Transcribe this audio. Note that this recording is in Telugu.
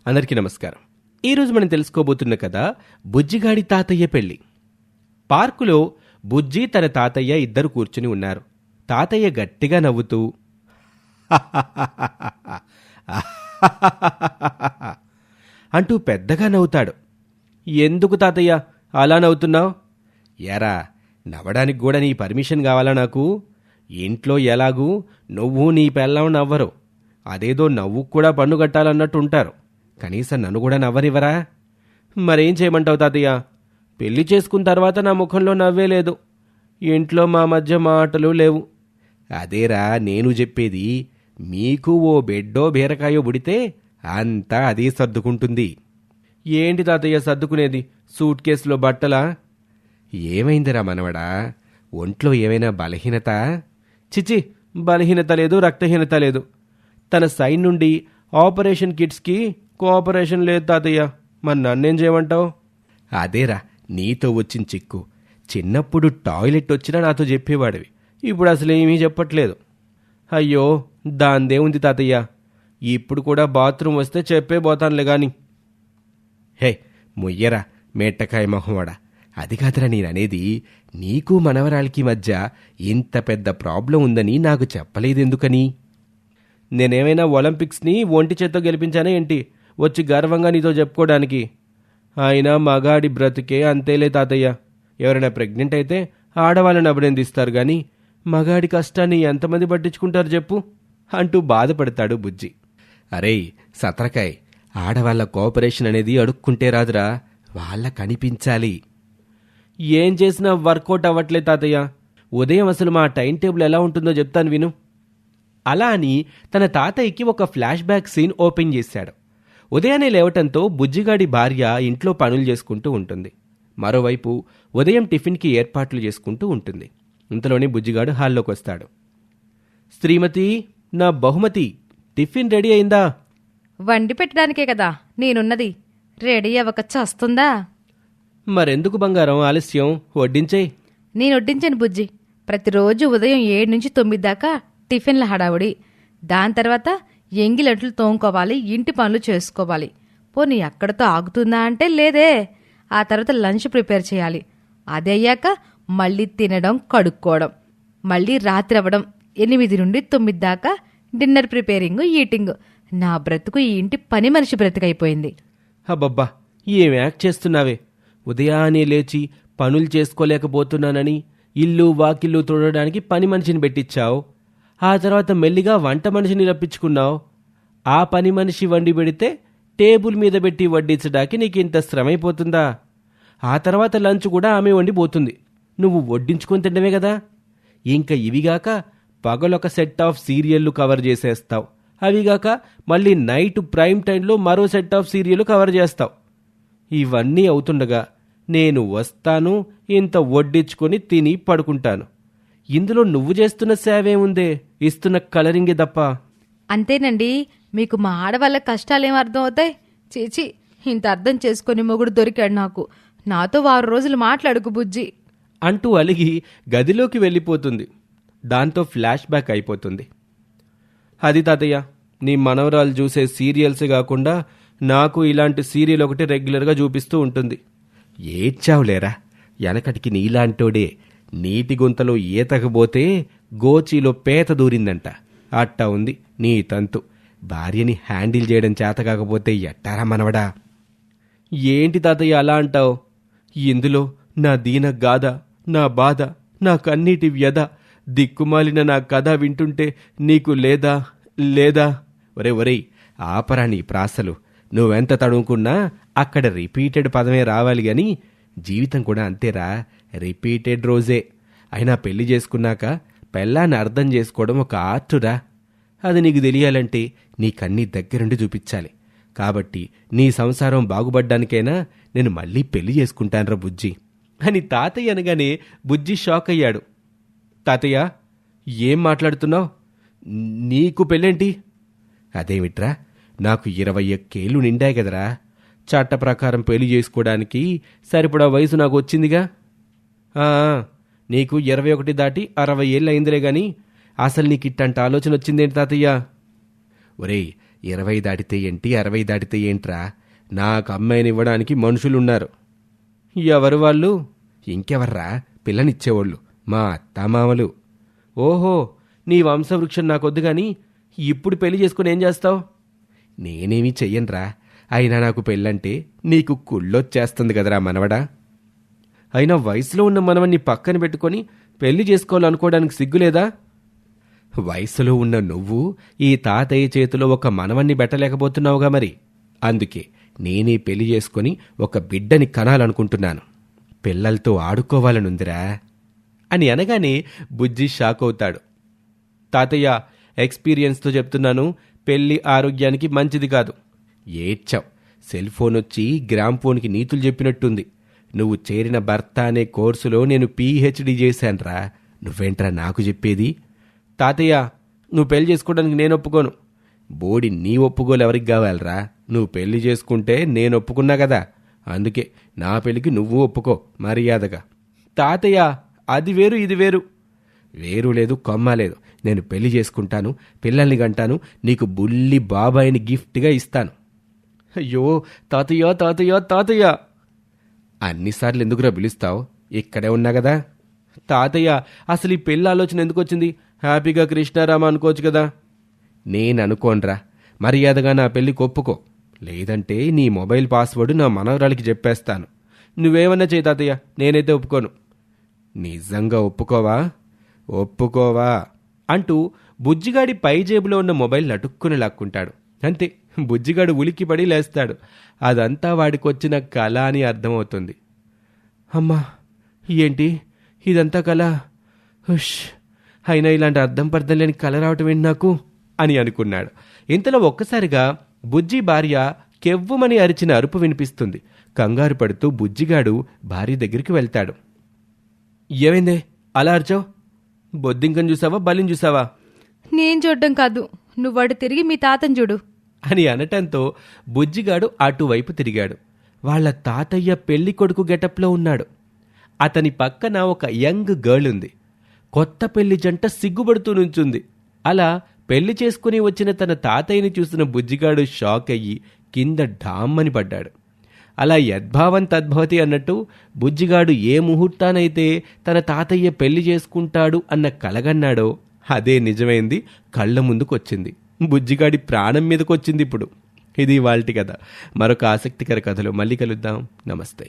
అందరికీ నమస్కారం. ఈరోజు మనం తెలుసుకోబోతున్న కథ బుజ్జిగాడి తాతయ్య పెళ్లి. పార్కులో బుజ్జి తన తాతయ్య ఇద్దరు కూర్చుని ఉన్నారు. తాతయ్య గట్టిగా నవ్వుతూ అంటూ పెద్దగా నవ్వుతాడు. ఎందుకు తాతయ్య అలా నవ్వుతున్నావు? ఎరా, నవ్వడానికి కూడా నీ పర్మిషన్ కావాలా నాకు? ఇంట్లో ఎలాగూ నువ్వు నీ పెళ్ళం నవ్వరు, అదేదో నవ్వు కూడా పన్ను కట్టాలన్నట్టు ఉంటారు. కనీసం నన్ను కూడా నవ్వనివ్వరా? మరేం చేయమంటావు తాతయ్య? పెళ్లి చేసుకున్న తర్వాత నా ముఖంలో నవ్వే లేదు, ఇంట్లో మా మధ్య మాటలు లేవు. అదేరా నేను చెప్పేది, మీకు ఓ బెడ్డో బీరకాయో బుడితే అంతా అదే సర్దుకుంటుంది. ఏంటి తాతయ్య సర్దుకునేది? సూట్ కేసులో బట్టలా? ఏమైందిరా మనవడా, ఒంట్లో ఏమైనా బలహీనత? చిచి, బలహీనత లేదు, రక్తహీనత లేదు. తన సైన్ నుండి ఆపరేషన్ కిట్స్కి కోఆపరేషన్ లేదు తాతయ్య. మరి నన్నేం చేయమంటావు? అదేరా నీతో వచ్చిన చిక్కు. చిన్నప్పుడు టాయిలెట్ వచ్చినా నాతో చెప్పేవాడివి, ఇప్పుడు అసలు ఏమీ చెప్పట్లేదు. అయ్యో, దాందేముంది తాతయ్య, ఇప్పుడు కూడా బాత్రూమ్ వస్తే చెప్పే పోతానులే గాని. హే ముయ్యరా మేట్టకాయ మొహవాడా, అది కాదురా నేననేది. నీకు మనవరాలికి మధ్య ఇంత పెద్ద ప్రాబ్లం ఉందని నాకు చెప్పలేదెందుకని? నేనేమైనా ఒలింపిక్స్ని ఒంటి చేత్తో గెలిపించానే ఏంటి వచ్చి గర్వంగా నీతో చెప్పుకోవడానికి? అయినా మగాడి బ్రతికే అంతేలే తాతయ్య. ఎవరైనా ప్రెగ్నెంట్ అయితే ఆడవాళ్ళని అభినందిస్తారు గాని మగాడి కష్టాన్ని ఎంతమంది పట్టించుకుంటారు చెప్పు అంటూ బాధపడతాడు బుజ్జి. అరే సత్రకాయ్, ఆడవాళ్ళ కోఆపరేషన్ అనేది అడుక్కుంటే రాదురా, వాళ్ళ కనిపించాలి. ఏం చేసినా వర్కౌట్ అవ్వట్లే తాతయ్య. ఉదయం అసలు మా టైం టేబుల్ ఎలా ఉంటుందో చెప్తాను విను. అలా అని తన తాతయ్యకి ఒక ఫ్లాష్ బ్యాక్ సీన్ ఓపెన్ చేశాడు. ఉదయాన్నే లేవటంతో బుజ్జిగాడి భార్య ఇంట్లో పనులు చేసుకుంటూ ఉంటుంది. మరోవైపు ఉదయం టిఫిన్కి ఏర్పాట్లు చేసుకుంటూ ఉంటుంది. ఇంతలోనే బుజ్జిగాడు హాల్లోకి వస్తాడు. శ్రీమతి, నా బహుమతి, టిఫిన్ రెడీ అయిందా? వండి పెట్టడానికే కదా నేనున్నది, రెడీ అవ్వక చస్తుందా? మరెందుకు బంగారం ఆలస్యం, వడ్డించే. నేను వడ్డించాను బుజ్జి. ప్రతిరోజు ఉదయం 7 నుంచి 9 దాకా టిఫిన్ల హడావుడి. దాని తర్వాత ఎంగిలట్లు తోముకోవాలి, ఇంటి పనులు చేసుకోవాలి. పోనీ అక్కడతో ఆగుతుందా అంటే లేదే. ఆ తర్వాత లంచ్ ప్రిపేర్ చేయాలి. అది అయ్యాక మళ్ళీ తినడం, కడుక్కోవడం, మళ్ళీ రాత్రి అవ్వడం. 8 నుండి 9 దాకా డిన్నర్ ప్రిపేరింగ్, ఈటింగ్. నా బ్రతుకు ఈ ఇంటి పని మనిషి బ్రతుకైపోయింది. అబ్బబ్బా, ఏం యాక్ట్ చేస్తున్నావే? ఉదయాన్నే లేచి పనులు చేసుకోలేకపోతున్నానని ఇల్లు వాకిల్లు తుడడానికి పని మనిషిని పెట్టించావు. ఆ తర్వాత మెల్లిగా వంట మనిషిని రప్పించుకున్నావు. ఆ పని మనిషి వండి పెడితే టేబుల్ మీద పెట్టి వడ్డించడానికి నీకు ఇంత శ్రమైపోతుందా? ఆ తర్వాత లంచ్ కూడా ఆమె వండిపోతుంది, నువ్వు వడ్డించుకొని తినడమే కదా. ఇంకా ఇవిగాక పగలొక సెట్ ఆఫ్ సీరియళ్లు కవర్ చేసేస్తావు. అవిగాక మళ్ళీ నైట్ ప్రైమ్ టైంలో మరో సెట్ ఆఫ్ సీరియళ్లు కవర్ చేస్తావు. ఇవన్నీ అవుతుండగా నేను వస్తాను, ఇంత వడ్డించుకొని తిని పడుకుంటాను. ఇందులో నువ్వు చేస్తున్న సేవేముందే, ఇస్తున్న కలరింగే తప్ప. అంతేనండి, మీకు మా ఆడవాళ్ళ కష్టాలేం అర్థం అవుతాయి? చీచి, ఇంత అర్థం చేసుకుని మొగుడు దొరికాడు నాకు. నాతో 6 రోజులు మాట్లాడుకు బుజ్జి అంటూ అలిగి గదిలోకి వెళ్ళిపోతుంది. దాంతో ఫ్లాష్ బ్యాక్ అయిపోతుంది. అది తాతయ్య, నీ మనవరాలు చూసే సీరియల్సే కాకుండా నాకు ఇలాంటి సీరియల్ ఒకటి రెగ్యులర్గా చూపిస్తూ ఉంటుంది. ఏడ్చావులేరా, వెనకటికి నీలాంటోడే నీటి గుంతలో ఈతకపోతే గోచీలో పేత దూరిందంట. అట్టా ఉంది నీ తంతు. భార్యని హ్యాండిల్ చేయడం చేత కాకపోతే ఎట్టారా మనవడా? ఏంటి తాతయ్య అలా అంటావు? ఇందులో నా దీన గాథ, నా బాధ, నా కన్నీటి వ్యధ, దిక్కుమాలిన నా కథ వింటుంటే నీకు లేదా లేదా? ఒరేయ్, ఆపరా నీ ప్రాసలు. నువ్వెంత తడుముకున్నా అక్కడ రిపీటెడ్ పదమే రావాలి గాని జీవితం కూడా అంతేరా, రిపీటెడ్ రోజే. అయినా పెళ్లి చేసుకున్నాక పెళ్ళాన్ని అర్థం చేసుకోవడం ఒక ఆర్టురా. అది నీకు తెలియాలంటే నీకన్నీ దగ్గరుండి చూపించాలి. కాబట్టి నీ సంసారం బాగుపడ్డానికైనా నేను మళ్ళీ పెళ్లి చేసుకుంటానురా బుజ్జి అని తాతయ్య అనగానే బుజ్జి షాక్ అయ్యాడు. తాతయ్య, ఏం మాట్లాడుతున్నావు? నీకు పెళ్ళేంటి? అదేమిట్రా, నాకు 21 ఏళ్ళు నిండాయి కదరా. చట్ట ప్రకారం పెళ్లి చేసుకోవడానికి సరిపడా వయసు నాకు వచ్చిందిగా. నీకు 21 దాటి 60 ఏళ్ళు అయిందిలే గాని అసలు నీకు ఇట్టంట ఆలోచన వచ్చిందేంటి తాతయ్య? ఒరేయ్, 20 దాటితే ఏంటి 60 దాటితే ఏంట్రా, నాకు అమ్మాయినివ్వడానికి మనుషులున్నారు. ఎవరు వాళ్ళు? ఇంకెవర్రా, పిల్లనిచ్చేవాళ్ళు మా అత్తామామలు. ఓహో, నీ వంశవృక్షం నాకొద్దు గాని ఇప్పుడు పెళ్లి చేసుకుని ఏం చేస్తావు? నేనేమీ చెయ్యనురా, అయినా నాకు పెళ్ళంటే నీకు కుళ్ళొచ్చేస్తుంది కదరా మనవడా. అయినా వయసులో ఉన్న మనవన్ని పక్కన పెట్టుకొని పెళ్లి చేసుకోవాలనుకోవడానికి సిగ్గులేదా? వయసులో ఉన్న నువ్వు ఈ తాతయ్య చేతిలో ఒక మనవన్ని పెట్టలేకపోతున్నావుగా మరి. అందుకే నేనే పెళ్లి చేసుకొని ఒక బిడ్డని కనాలనుకుంటున్నాను. పిల్లలతో ఆడుకోవాలనుందిరా అని అనగానే బుజ్జి షాక్ అవుతాడు. తాతయ్య, ఎక్స్పీరియన్స్తో చెప్తున్నాను, పెళ్లి ఆరోగ్యానికి మంచిది కాదు. ఏడ్చావు. సెల్ ఫోన్ వచ్చి గ్రామ్ఫోన్కి నీతులు చెప్పినట్టుంది. నువ్వు చేరిన భర్త అనే కోర్సులో నేను పీహెచ్డీ చేశాన్రా. నువ్వేంట్రా నాకు చెప్పేది? తాతయ్య, నువ్వు పెళ్లి చేసుకోవడానికి నేను ఒప్పుకోను. బోడి నీ ఒప్పుకోలు ఎవరికి కావాలరా? నువ్వు పెళ్లి చేసుకుంటే నేను ఒప్పుకున్నా కదా, అందుకే నా పెళ్లికి నువ్వు ఒప్పుకో మర్యాదగా. తాతయ్య, అది వేరు ఇది వేరు. వేరు లేదు కొమ్మ లేదు. నేను పెళ్లి చేసుకుంటాను, పిల్లల్ని గంటాను, నీకు బుల్లి బాబాయిని గిఫ్ట్గా ఇస్తాను. అయ్యో తాతయ్య తాతయ్య తాతయ్య, అన్నిసార్లు ఎందుకురా పిలుస్తావు? ఇక్కడే ఉన్నా కదా. తాతయ్య, అసలు ఈ పెళ్లి ఆలోచన ఎందుకు వచ్చింది? హ్యాపీగా కృష్ణారామ అనుకోవచ్చు కదా. నేను అనుకోనరా, మర్యాదగా నా పెళ్లికి ఒప్పుకో, లేదంటే నీ మొబైల్ పాస్వర్డ్ నా మనవరాలికి చెప్పేస్తాను. నువ్వేమన్నా చేయి తాతయ్య, నేనైతే ఒప్పుకోను. నిజంగా ఒప్పుకోవా? ఒప్పుకోవా అంటూ బుజ్జిగాడి పై జేబులో ఉన్న మొబైల్ నటుక్కుని లాక్కుంటాడు. అంతే, బుజ్జిగాడు ఉలిక్కిపడి లేస్తాడు. అదంతా వాడికొచ్చిన కళ అని అర్థమవుతుంది. అమ్మా, ఏంటి ఇదంతా కళ? హుష్, అయినా ఇలాంటి అర్థం పర్థం లేని కళ రావటం ఏంటి నాకు అని అనుకున్నాడు. ఇంతలో ఒక్కసారిగా బుజ్జి భార్య కెవ్వుమని అరిచిన అరుపు వినిపిస్తుంది. కంగారు పడుతూ బుజ్జిగాడు భార్య దగ్గరికి వెళ్తాడు. ఏమైందే అలా అరిచావు? బొద్దింకని చూసావా, బలిని చూసావా? నేను చూడ్డం కాదు, నువ్వాడు తిరిగి మీ తాతను చూడు అని అనటంతో బుజ్జిగాడు అటువైపు తిరిగాడు. వాళ్ల తాతయ్య పెళ్లి కొడుకు గెటప్లో ఉన్నాడు. అతని పక్కన ఒక యంగ్ గర్ల్ ఉంది. కొత్త పెళ్లి జంట సిగ్గుపడుతూ నుంచుంది. అలా పెళ్లి చేసుకుని వచ్చిన తన తాతయ్యని చూసిన బుజ్జిగాడు షాక్ అయ్యి కింద ఢామ్మని పడ్డాడు. అలా యద్భావం తద్భవతి అన్నట్టు బుజ్జిగాడు ఏ ముహూర్తానైతే తన తాతయ్య పెళ్లి చేసుకుంటాడు అన్న కలగన్నాడో అదే నిజమైంది, కళ్ళ ముందుకొచ్చింది. బుజ్జిగాడి ప్రాణం మీదకొచ్చింది ఇప్పుడు. ఇది ఇవాల్టి కథ. మరొక ఆసక్తికర కథలో మళ్ళీ కలుద్దాం. నమస్తే.